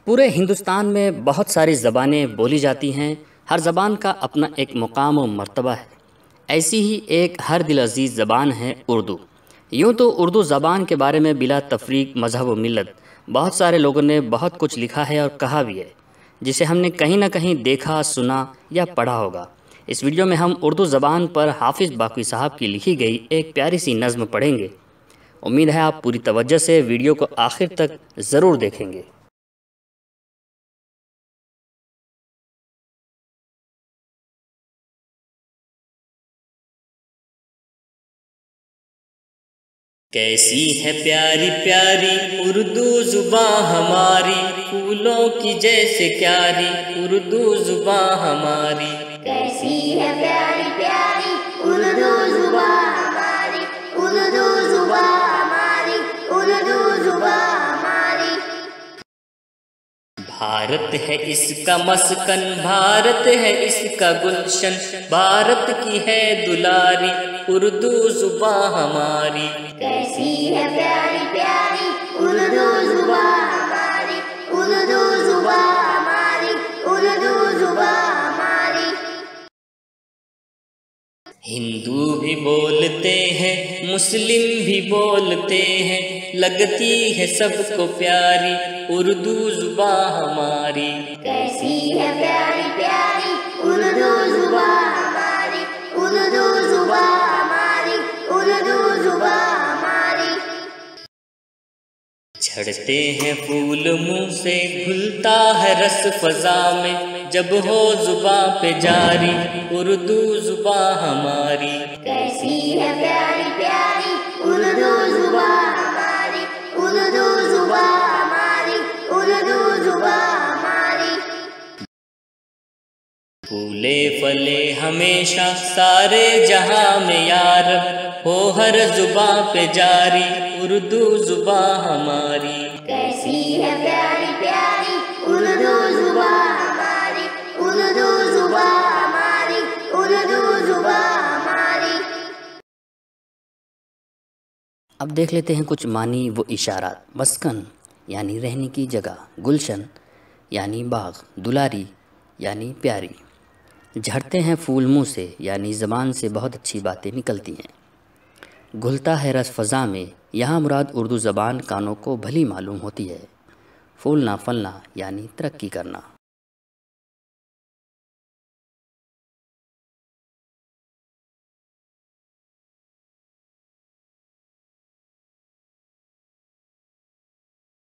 पूरे हिंदुस्तान में बहुत सारी ज़बानें बोली जाती हैं। हर ज़बान का अपना एक मुकाम और मर्तबा है। ऐसी ही एक हर दिल अज़ीज़ ज़बान है उर्दू। यूँ तो उर्दू ज़बान के बारे में बिला तफरीक मज़हब व मिल्लत बहुत सारे लोगों ने बहुत कुछ लिखा है और कहा भी है, जिसे हमने कहीं ना कहीं देखा, सुना या पढ़ा होगा। इस वीडियो में हम उर्दू ज़बान पर हाफिज़ बाक़वी साहब की लिखी गई एक प्यारी सी नज़्म पढ़ेंगे। उम्मीद है आप पूरी तवज्जो से वीडियो को आखिर तक ज़रूर देखेंगे। कैसी है प्यारी प्यारी उर्दू ज़ुबान हमारी, फूलों की जैसे क्यारी उर्दू ज़ुबान हमारी। कैसी है प्यारी प्यारी उर्दू ज़ुबान हमारी, उर्दू ज़ुबान हमारी, उर्दू ज़ुबान हमारी। भारत है इसका मस्कन, भारत है इसका गुलशन, भारत की है दुलारी उर्दू ज़ुबान हमारी। कैसी है प्यारी प्यारी उर्दू ज़ुबान हमारी, उर्दू ज़ुबान हमारी, उर्दू ज़ुबान हमारी। हिंदू भी बोलते हैं, मुस्लिम भी बोलते हैं, लगती है सबको प्यारी उर्दू ज़ुबान हमारी। कैसी है प्यारी प्यारी उर्दू ज़ुबान हमारी, उर्दू ज़ुबान हमारी, उर्दू ज़ुबान हमारी। झड़ते हैं फूल मुंह से, घुलता है रस फ़ज़ा में, जब हो ज़ुबां पे जारी उर्दू ज़ुबान हमारी। कैसी है प्यारी प्यारी उर्दू ज़ुबान हमारी, उर्दू ज़ुबान हमारी, उर्दू ज़ुबान हमारी। फूले फले हमेशा सारे जहां में यार, हो हर ज़ुबां पे जारी उर्दू ज़ुबान हमारी। कैसी है प्यारी प्यारी उर्दू ज़ुबान हमारी, उर्दू ज़ुबान हमारी, उर्दू ज़ुबान हमारी। अब देख लेते हैं कुछ मानी व इशारात। मस्कन यानी रहने की जगह, गुलशन यानी बाग, दुलारी यानी प्यारी। झड़ते हैं फूल मुँह से यानी ज़बान से बहुत अच्छी बातें निकलती हैं। घुलता है रस फ़ज़ा में, यहाँ मुराद उर्दू ज़बान कानों को भली मालूम होती है। फूलना फलना यानी तरक्की करना।